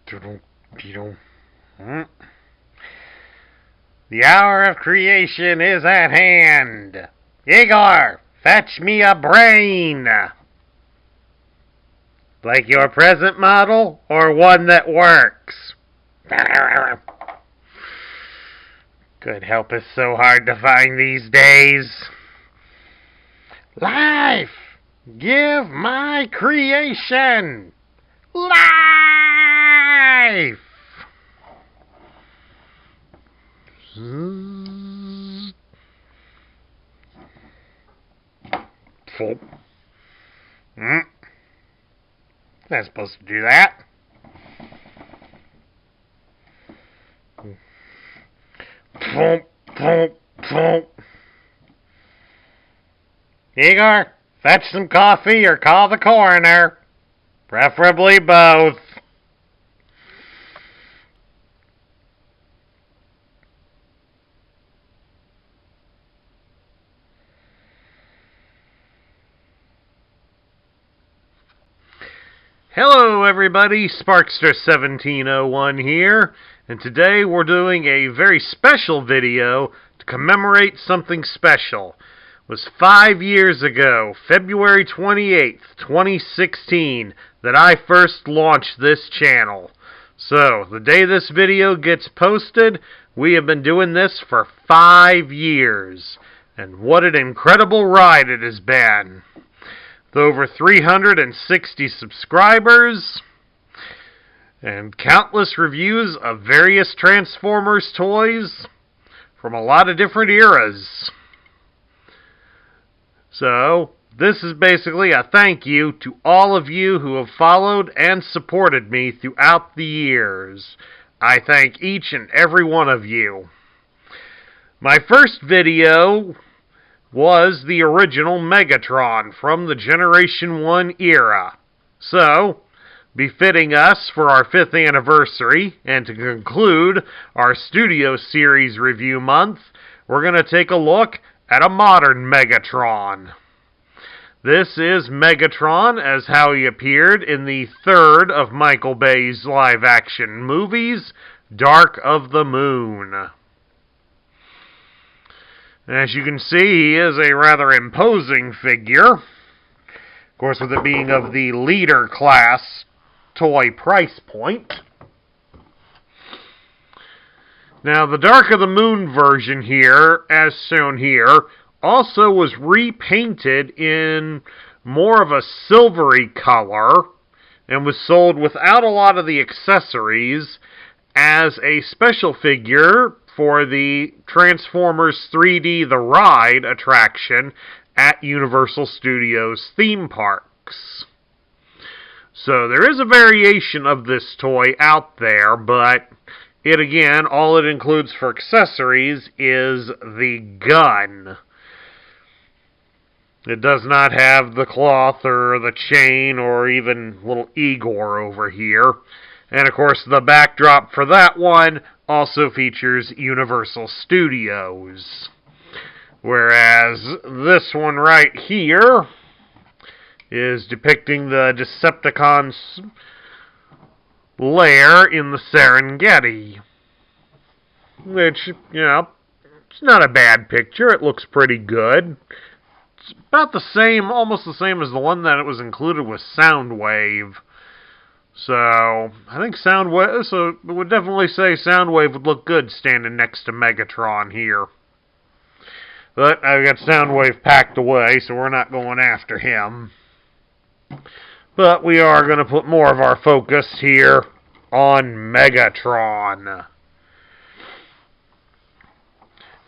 The hour of creation is at hand. Igor, fetch me a brain. Like your present model, or one that works? Good help is so hard to find these days. Life! Give my creation! Life! Not supposed to do that. Igor, fetch some coffee or call the coroner. Preferably both. Hello everybody, Sparkster1701 here, and today we're doing a very special video to commemorate something special. It was 5 years ago, February 28th, 2016, that I first launched this channel. So, the day this video gets posted, we have been doing this for 5 years. And what an incredible ride it has been. With over 360 subscribers, and countless reviews of various Transformers toys from a lot of different eras. So, this is basically a thank you to all of you who have followed and supported me throughout the years. I thank each and every one of you. My first video was the original Megatron from the Generation 1 era. So, befitting us for our 5th anniversary, and to conclude our Studio Series review month, we're going to take a look at a modern Megatron. This is Megatron as how he appeared in the 3rd of Michael Bay's live-action movies, Dark of the Moon. As you can see, he is a rather imposing figure. Of course, with it being of the leader class toy price point. Now, the Dark of the Moon version here, as shown here, also was repainted in more of a silvery color and was sold without a lot of the accessories as a special figure for the Transformers 3D The Ride attraction at Universal Studios theme parks. So there is a variation of this toy out there, but it again, all it includes for accessories is the gun. It does not have the cloth or the chain or even little Igor over here. And of course the backdrop for that one also features Universal Studios. Whereas this one right here is depicting the Decepticons' lair in the Serengeti. Which, you know, it's not a bad picture. It looks pretty good. It's about the same, almost the same as the one that it was included with Soundwave. So, I think Soundwave, so I would definitely say Soundwave would look good standing next to Megatron here. But I've got Soundwave packed away, so we're not going after him. But we are going to put more of our focus here on Megatron.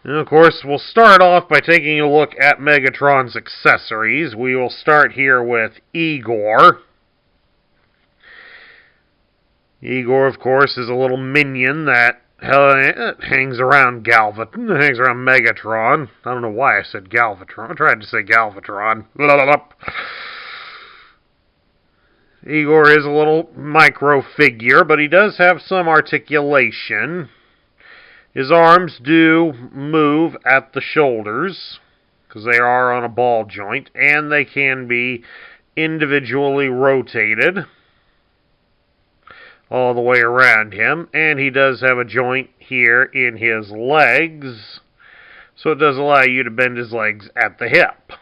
And of course, we'll start off by taking a look at Megatron's accessories. We will start here with Igor. Igor, of course, is a little minion that hangs around hangs around Megatron. I don't know why I said Galvatron. I tried to say Galvatron. Igor is a little micro figure, but he does have some articulation. His arms do move at the shoulders, because they are on a ball joint, and they can be individually rotated. all the way around him, and he does have a joint here in his legs, so it does allow you to bend his legs at the hip.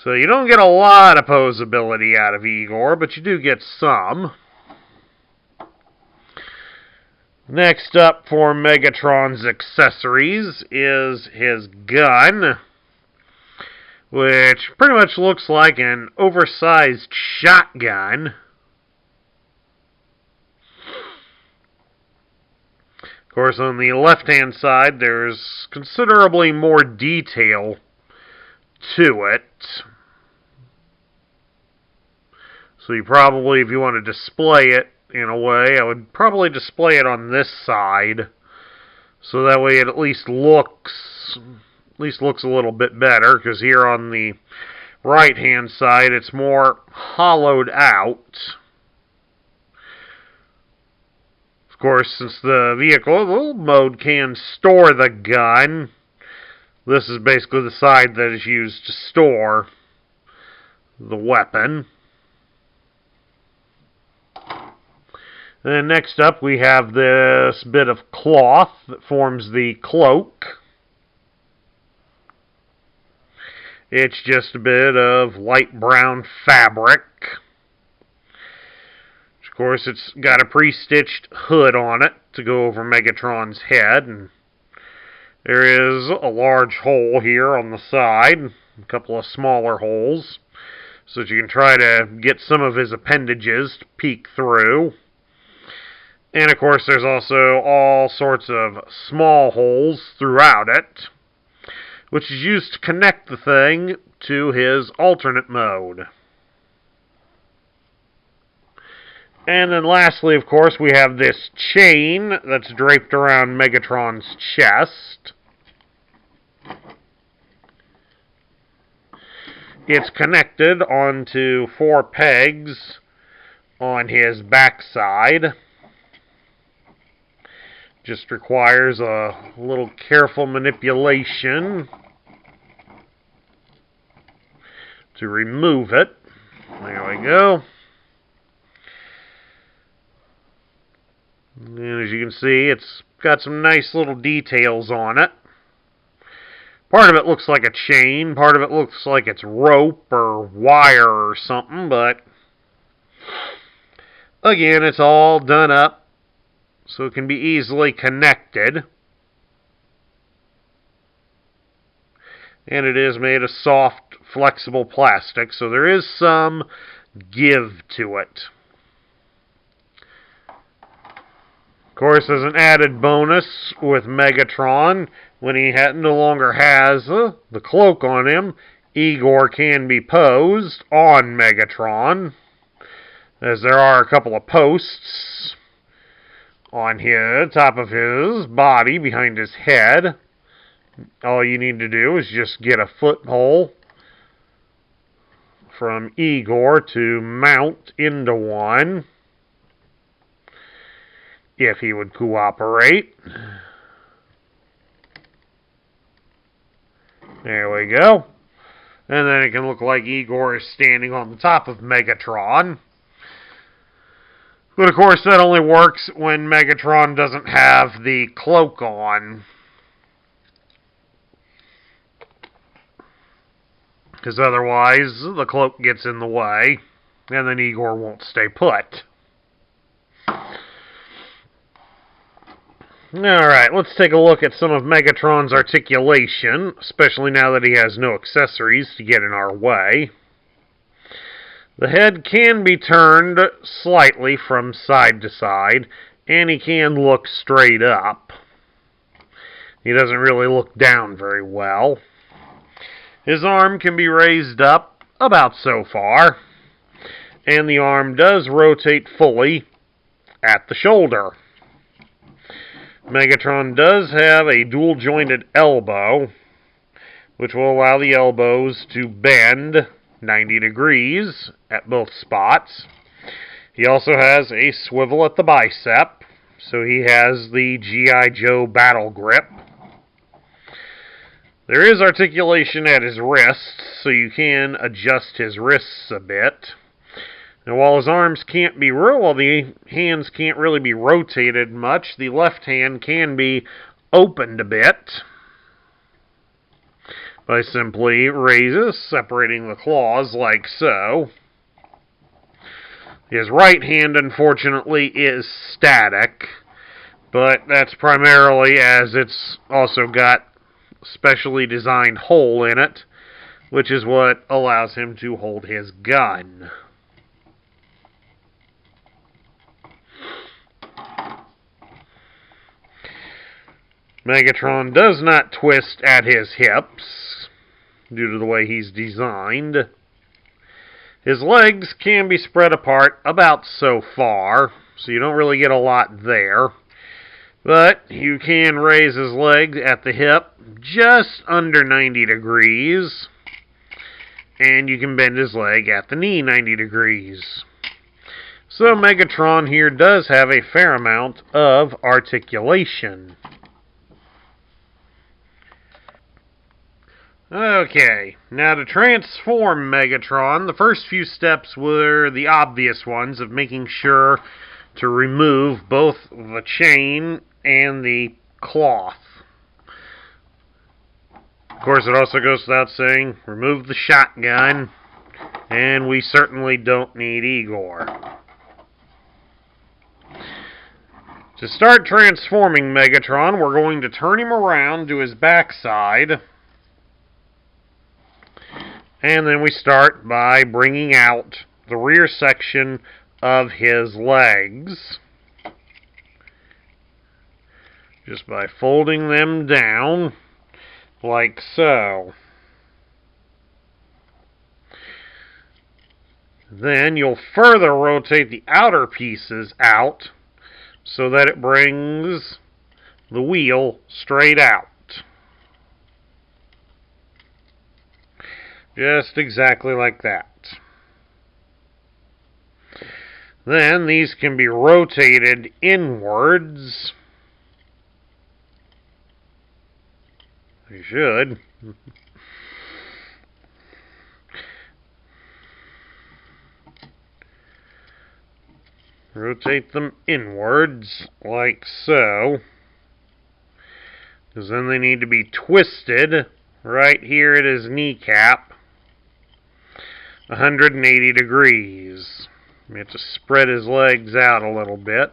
So you don't get a lot of posability out of Igor, but you do get some. Next up for Megatron's accessories is his gun, which pretty much looks like an oversized shotgun. Of course, on the left-hand side, there's considerably more detail to it. So you probably, if you want to display it in a way, I would probably display it on this side, so that way it at least looks a little bit better, because here on the right-hand side, it's more hollowed out. Of course, since the vehicle mode can store the gun, this is basically the side that is used to store the weapon. And next up, we have this bit of cloth that forms the cloak. It's just a bit of light brown fabric. Of course, it's got a pre-stitched hood on it to go over Megatron's head. And there is a large hole here on the side, a couple of smaller holes, so that you can try to get some of his appendages to peek through. And of course, there's also all sorts of small holes throughout it, which is used to connect the thing to his alternate mode. And then lastly, of course, we have this chain that's draped around Megatron's chest. It's connected onto 4 pegs on his backside. Just requires a little careful manipulation to remove it. There we go. And as you can see, it's got some nice little details on it. Part of it looks like a chain, part of it looks like it's rope or wire or something, but again, it's all done up so it can be easily connected. And it is made of soft, flexible plastic, so there is some give to it. Of course, as an added bonus with Megatron, when he no longer has the cloak on him, Igor can be posed on Megatron, as there are a couple of posts on here, top of his body, behind his head. All you need to do is just get a foothold from Igor to mount into one, if he would cooperate. There we go. And then it can look like Igor is standing on the top of Megatron. But of course, that only works when Megatron doesn't have the cloak on. Because otherwise, the cloak gets in the way, and then Igor won't stay put. Alright, let's take a look at some of Megatron's articulation, especially now that he has no accessories to get in our way. The head can be turned slightly from side to side, and he can look straight up. He doesn't really look down very well. His arm can be raised up about so far, and the arm does rotate fully at the shoulder. Megatron does have a dual-jointed elbow, which will allow the elbows to bend 90 degrees at both spots. He also has a swivel at the bicep, so he has the G.I. Joe battle grip. There is articulation at his wrists, so you can adjust his wrists a bit. Now, while his arms can't be while the hands can't really be rotated much, the left hand can be opened a bit by simply raises, separating the claws like so. His right hand, unfortunately, is static, but that's primarily as it's also got a specially designed hole in it, which is what allows him to hold his gun. Megatron does not twist at his hips due to the way he's designed. His legs can be spread apart about so far, so you don't really get a lot there. But you can raise his leg at the hip just under 90 degrees, and you can bend his leg at the knee 90 degrees. So Megatron here does have a fair amount of articulation. Okay, now to transform Megatron, the first few steps were the obvious ones of making sure to remove both the chain and the cloth. Of course, it also goes without saying, remove the shotgun, and we certainly don't need Igor. To start transforming Megatron, we're going to turn him around to his backside. And then we start by bringing out the rear section of his legs. Just by folding them down like so. Then you'll further rotate the outer pieces out so that it brings the wheel straight out. Just exactly like that. Then these can be rotated inwards. They should. Rotate them inwards like so. Because then they need to be twisted right here at his kneecap. 180 degrees. We have to spread his legs out a little bit.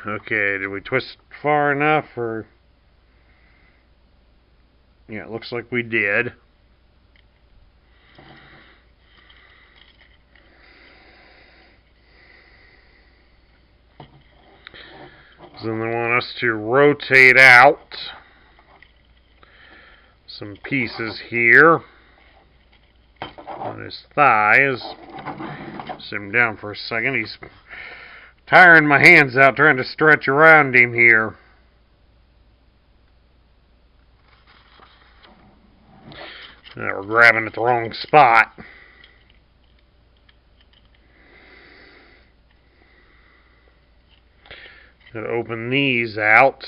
Okay, did we twist far enough, or... Yeah, it looks like we did. So then they want us to rotate out some pieces here on his thighs. Sit him down for a second. He's tiring my hands out trying to stretch around him here. Now we're grabbing at the wrong spot. Gotta open these out.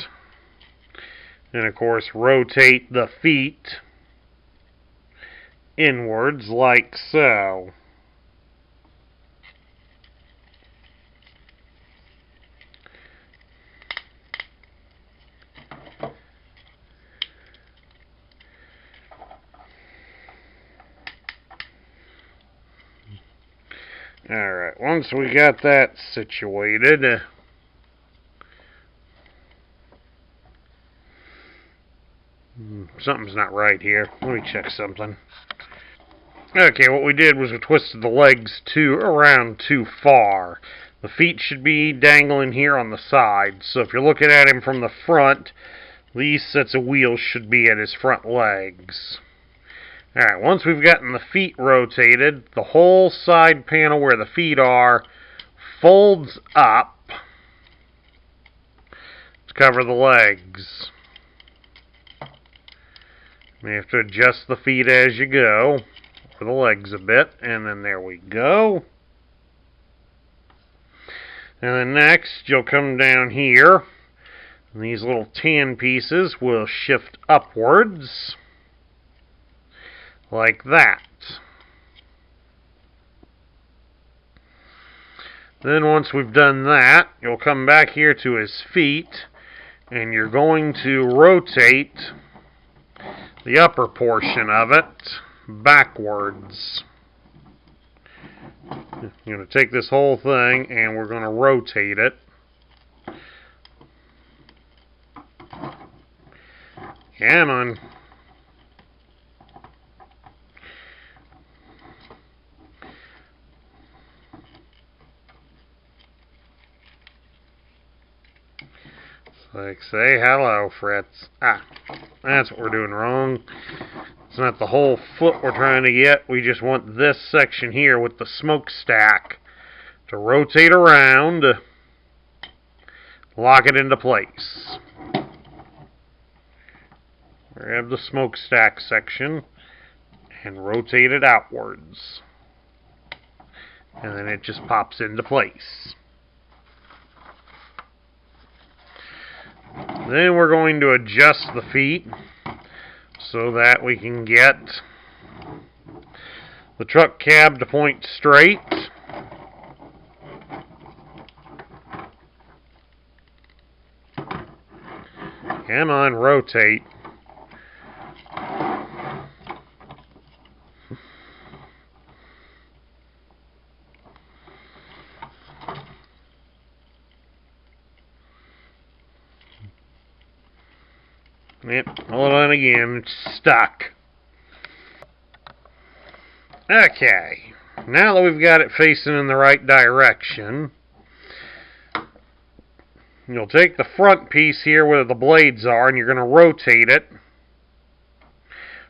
And of course rotate the feet inwards like so. Alright, once we got that situated, something's not right here. Let me check something. Okay, what we did was we twisted the legs around too far. The feet should be dangling here on the side. So if you're looking at him from the front, these sets of wheels should be at his front legs. Alright, once we've gotten the feet rotated, the whole side panel where the feet are folds up to cover the legs. You have to adjust the feet as you go, or the legs a bit, and then there we go. And then next, you'll come down here. And these little tan pieces will shift upwards like that. Then once we've done that, you'll come back here to his feet and you're going to rotate the upper portion of it backwards. You're going to take this whole thing and we're going to rotate it. Come on. Like, say hello, Fritz. Ah, that's what we're doing wrong. It's not the whole foot we're trying to get. We just want this section here with the smokestack to rotate around, lock it into place. Grab the smokestack section and rotate it outwards. And then it just pops into place. Then we're going to adjust the feet so that we can get the truck cab to point straight. Come on, rotate. Yep, hold on again, it's stuck. Okay, now that we've got it facing in the right direction, you'll take the front piece here where the blades are and you're going to rotate it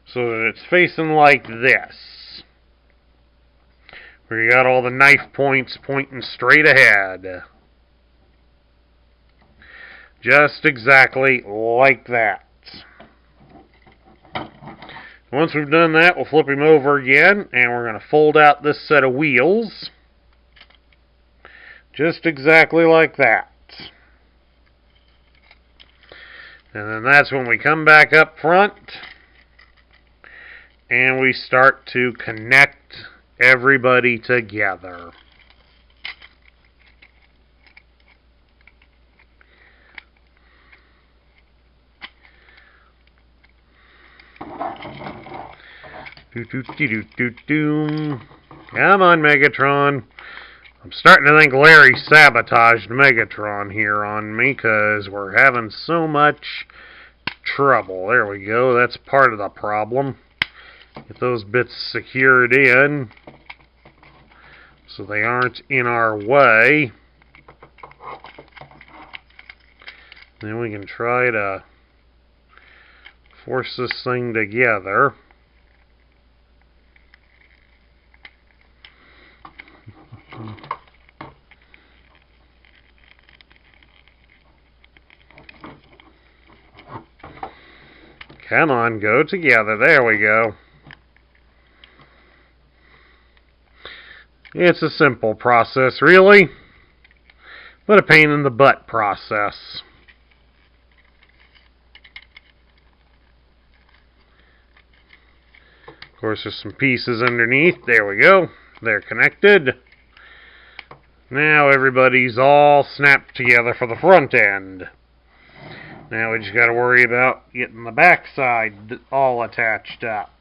so that it's facing like this, where you got all the knife points pointing straight ahead. Just exactly like that. Once we've done that, we'll flip him over again, and we're going to fold out this set of wheels. Just exactly like that. And then that's when we come back up front, and we start to connect everybody together. Come on, Megatron. I'm starting to think Larry sabotaged Megatron here on me because we're having so much trouble. There we go. That's part of the problem. Get those bits secured in so they aren't in our way. Then we can try to force this thing together. Come on, go together. There we go. It's a simple process, really, but a pain in the butt process. Of course, there's some pieces underneath. There we go. They're connected. Now everybody's all snapped together for the front end. Now we just got to worry about getting the back side all attached up.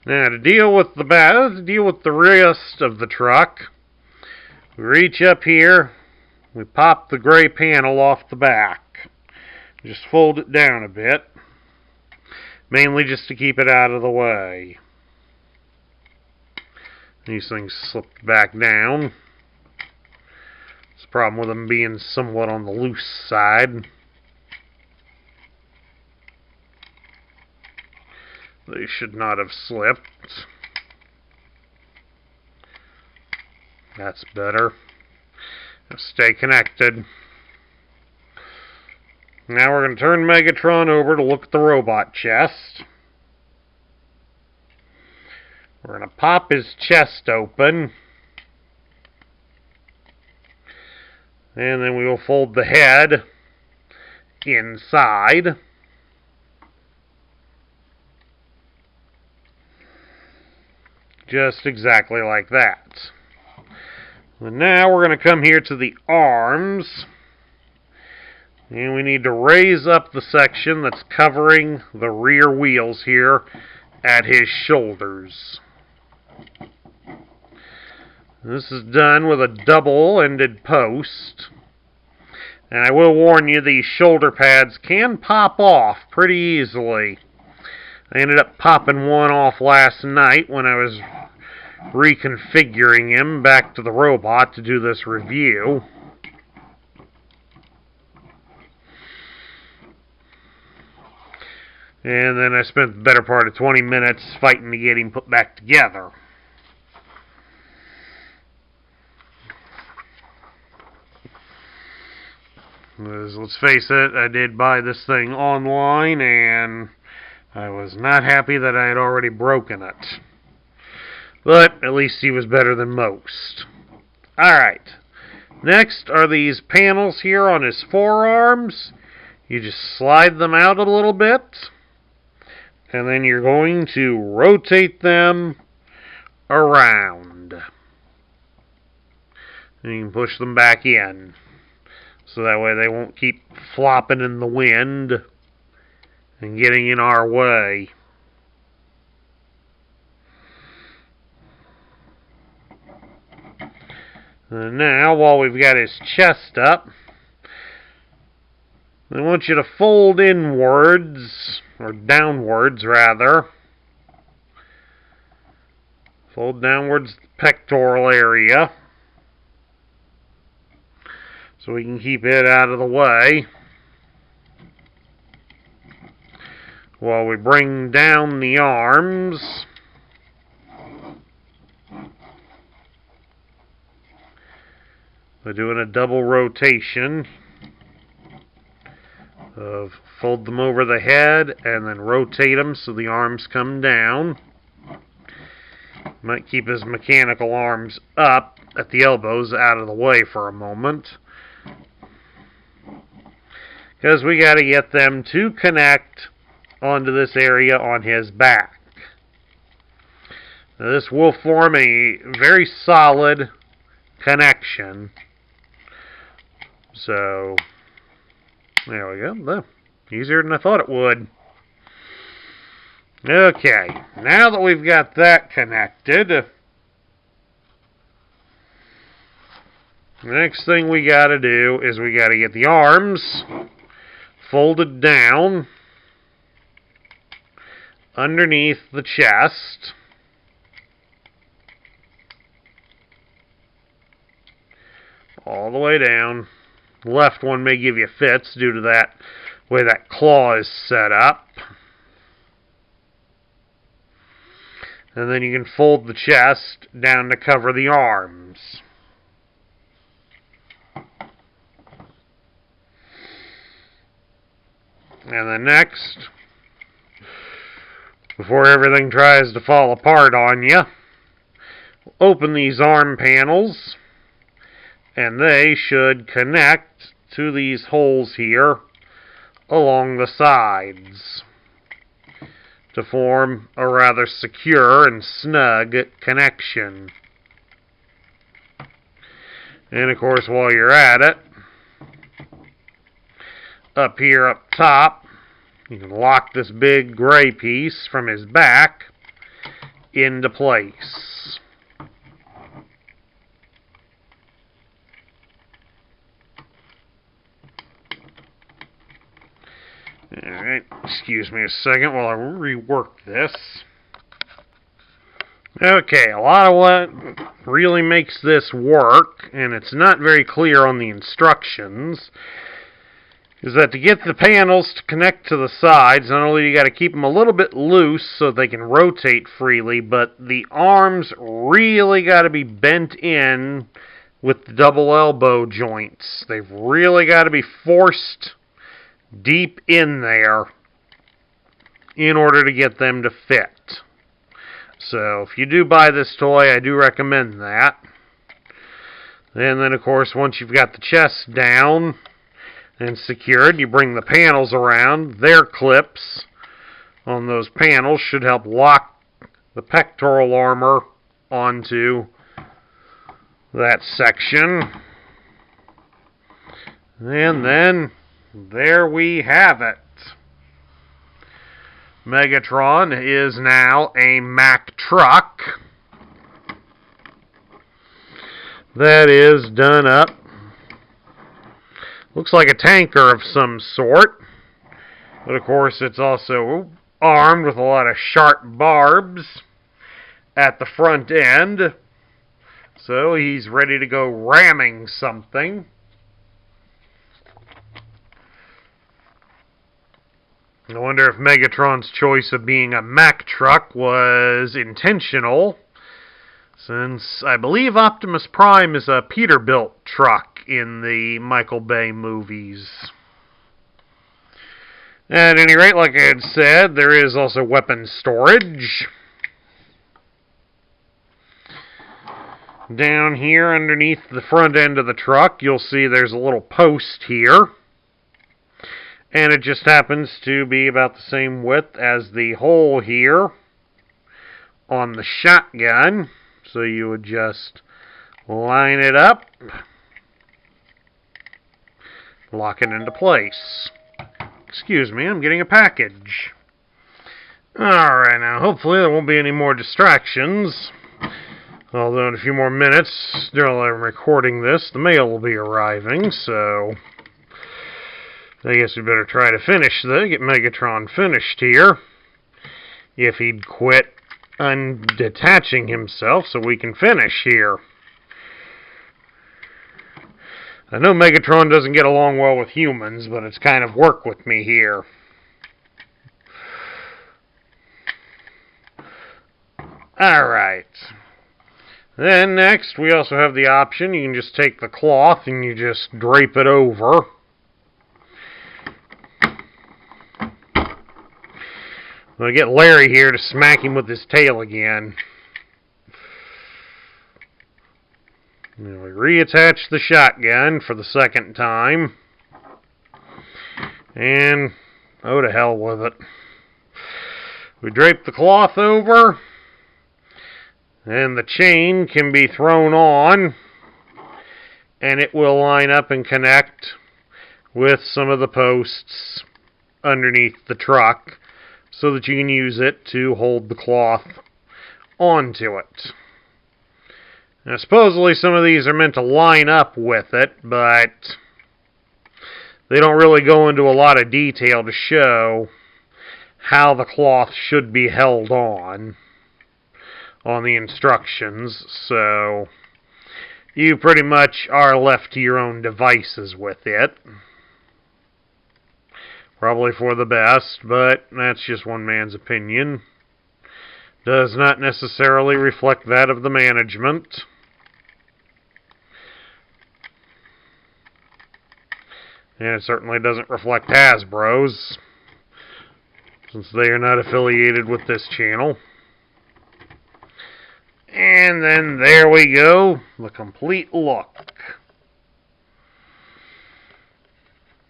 Now to deal with the back, let's deal with the rest of the truck. We reach up here, we pop the gray panel off the back. Just fold it down a bit, mainly just to keep it out of the way. These things slip back down. It's a problem with them being somewhat on the loose side. They should not have slipped. That's better. Now stay connected. Now we're going to turn Megatron over to look at the robot chest. We're going to pop his chest open. And then we will fold the head inside. Just exactly like that. And now we're going to come here to the arms. And we need to raise up the section that's covering the rear wheels here at his shoulders. This is done with a double-ended post. And I will warn you, these shoulder pads can pop off pretty easily. I ended up popping one off last night when I was reconfiguring him back to the robot to do this review. And then I spent the better part of 20 minutes fighting to get him put back together. Let's face it, I did buy this thing online, and I was not happy that I had already broken it. But at least he was better than most. Alright. Next are these panels here on his forearms. You just slide them out a little bit. And then you're going to rotate them around. And you can push them back in. So that way they won't keep flopping in the wind and getting in our way. And now, while we've got his chest up, I want you to fold inwards, or downwards rather. Fold downwards the pectoral area, so we can keep it out of the way. While we bring down the arms. By doing a double rotation of fold them over the head and then rotate them so the arms come down. Might keep his mechanical arms up at the elbows out of the way for a moment. Because we got to get them to connect onto this area on his back. Now this will form a very solid connection. So, there we go. Easier than I thought it would. Okay, now that we've got that connected, the next thing we got to do is we got to get the arms folded down underneath the chest. All the way down. The left one may give you fits due to that way that claw is set up. And then you can fold the chest down to cover the arms. And then next, before everything tries to fall apart on you, open these arm panels. And they should connect to these holes here along the sides to form a rather secure and snug connection. And of course, while you're at it, up here up top, you can lock this big gray piece from his back into place. Alright, excuse me a second while I rework this. Okay, a lot of what really makes this work, and it's not very clear on the instructions, is that to get the panels to connect to the sides, not only do you got to keep them a little bit loose so they can rotate freely, but the arms really got to be bent in with the double elbow joints. They've really got to be forced deep in there in order to get them to fit. So if you do buy this toy, I do recommend that. And then, of course, once you've got the chest down and secured, you bring the panels around. Their clips on those panels should help lock the pectoral armor onto that section. And then, there we have it. Megatron is now a Mack truck that is done up. Looks like a tanker of some sort. But of course it's also armed with a lot of sharp barbs at the front end. So he's ready to go ramming something. I wonder if Megatron's choice of being a Mack truck was intentional, since I believe Optimus Prime is a Peterbilt truck in the Michael Bay movies. At any rate, like I had said, there is also weapon storage. Down here underneath the front end of the truck, you'll see there's a little post here. And it just happens to be about the same width as the hole here on the shotgun. So you would just line it up, lock it into place. Excuse me, I'm getting a package. Alright, now hopefully there won't be any more distractions. Although in a few more minutes, while I'm recording this, the mail will be arriving, so I guess we better try to get Megatron finished here. If he'd quit undetaching himself so we can finish here. I know Megatron doesn't get along well with humans, but it's kind of work with me here. Alright. Then next, we also have the option, you can just take the cloth and you just drape it over. I'll get Larry here to smack him with his tail again. And we reattach the shotgun for the second time. And, oh to hell with it. We drape the cloth over. And the chain can be thrown on. And it will line up and connect with some of the posts underneath the truck, so that you can use it to hold the cloth onto it. Now, supposedly some of these are meant to line up with it, but they don't really go into a lot of detail to show how the cloth should be held on the instructions, so you pretty much are left to your own devices with it. Probably for the best, but that's just one man's opinion. Does not necessarily reflect that of the management. And it certainly doesn't reflect Hasbro's, since they are not affiliated with this channel. And then there we go, the complete look.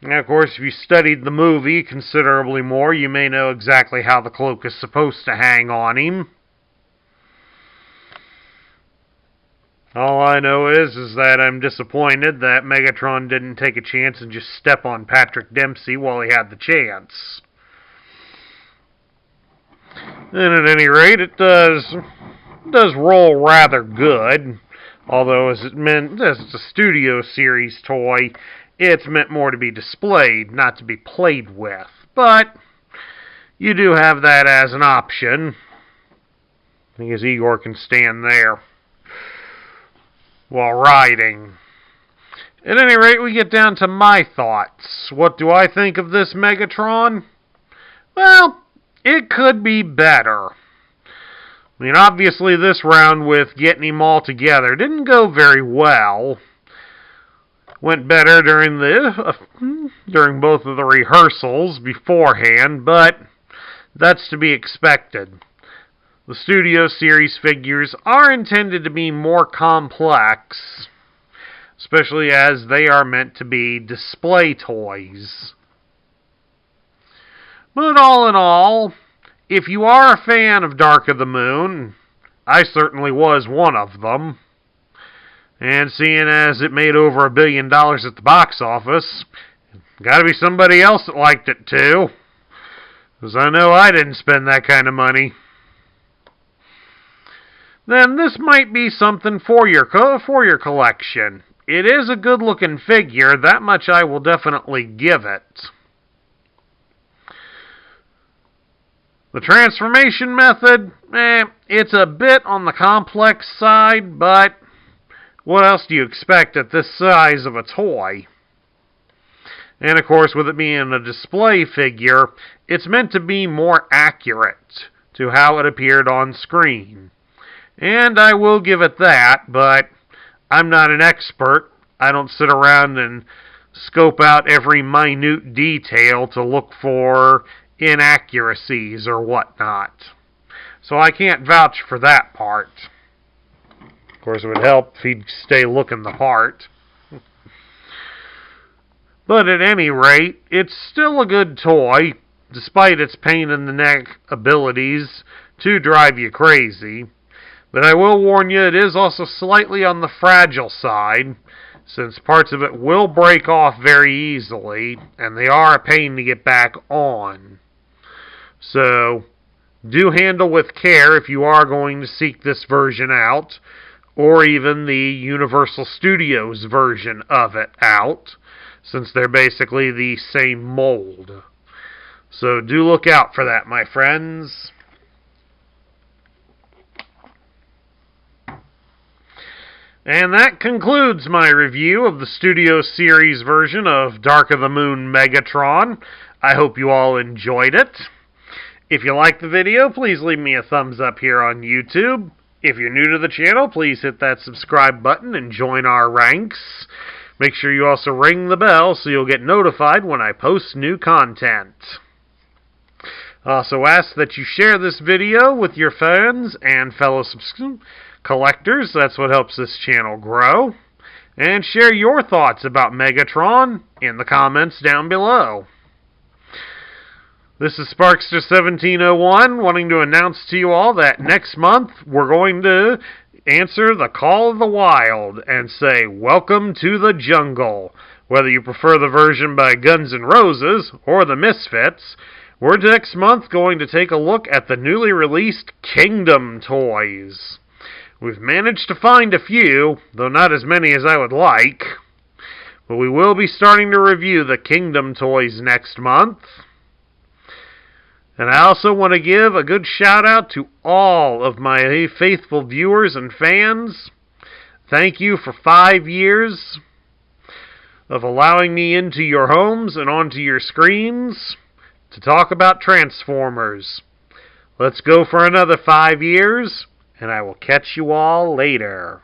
Now, of course, if you studied the movie considerably more, you may know exactly how the cloak is supposed to hang on him. All I know is that I'm disappointed that Megatron didn't take a chance and just step on Patrick Dempsey while he had the chance. And at any rate, it does roll rather good. Although, as it's a Studio Series toy, it's meant more to be displayed, not to be played with. But you do have that as an option. I guess Igor can stand there while riding. At any rate, we get down to my thoughts. What do I think of this Megatron? Well, it could be better. I mean, obviously this round with getting him all together didn't go very well. Went better during both of the rehearsals beforehand, but that's to be expected. The Studio Series figures are intended to be more complex especially as they are meant to be display toys. But all in all, if you are a fan of Dark of the Moon, I certainly was one of them. And seeing as it made over $1 billion at the box office, gotta be somebody else that liked it too. Because I know I didn't spend that kind of money. Then this might be something for your collection. It is a good looking figure, that much I will definitely give it. The transformation method, it's a bit on the complex side, but what else do you expect at this size of a toy? And of course, with it being a display figure, it's meant to be more accurate to how it appeared on screen. And I will give it that, but I'm not an expert. I don't sit around and scope out every minute detail to look for inaccuracies or whatnot. So I can't vouch for that part. Of course, it would help if he'd stay looking the part. But at any rate, it's still a good toy, despite its pain-in-the-neck abilities to drive you crazy. But I will warn you, it is also slightly on the fragile side, since parts of it will break off very easily, and they are a pain to get back on. So, do handle with care if you are going to seek this version out, or even the Universal Studios version of it out, since they're basically the same mold. So do look out for that, my friends. And that concludes my review of the Studio Series version of Dark of the Moon Megatron. I hope you all enjoyed it. If you liked the video, please leave me a thumbs up here on YouTube. If you're new to the channel, please hit that subscribe button and join our ranks. Make sure you also ring the bell so you'll get notified when I post new content. I also ask that you share this video with your fans and fellow collectors. That's what helps this channel grow. And share your thoughts about Megatron in the comments down below. This is Sparkster1701 wanting to announce to you all that next month we're going to answer the call of the wild and say, welcome to the jungle. Whether you prefer the version by Guns N' Roses or the Misfits, we're next month going to take a look at the newly released Kingdom toys. We've managed to find a few, though not as many as I would like. But we will be starting to review the Kingdom toys next month. And I also want to give a good shout out to all of my faithful viewers and fans. Thank you for 5 years of allowing me into your homes and onto your screens to talk about Transformers. Let's go for another 5 years, and I will catch you all later.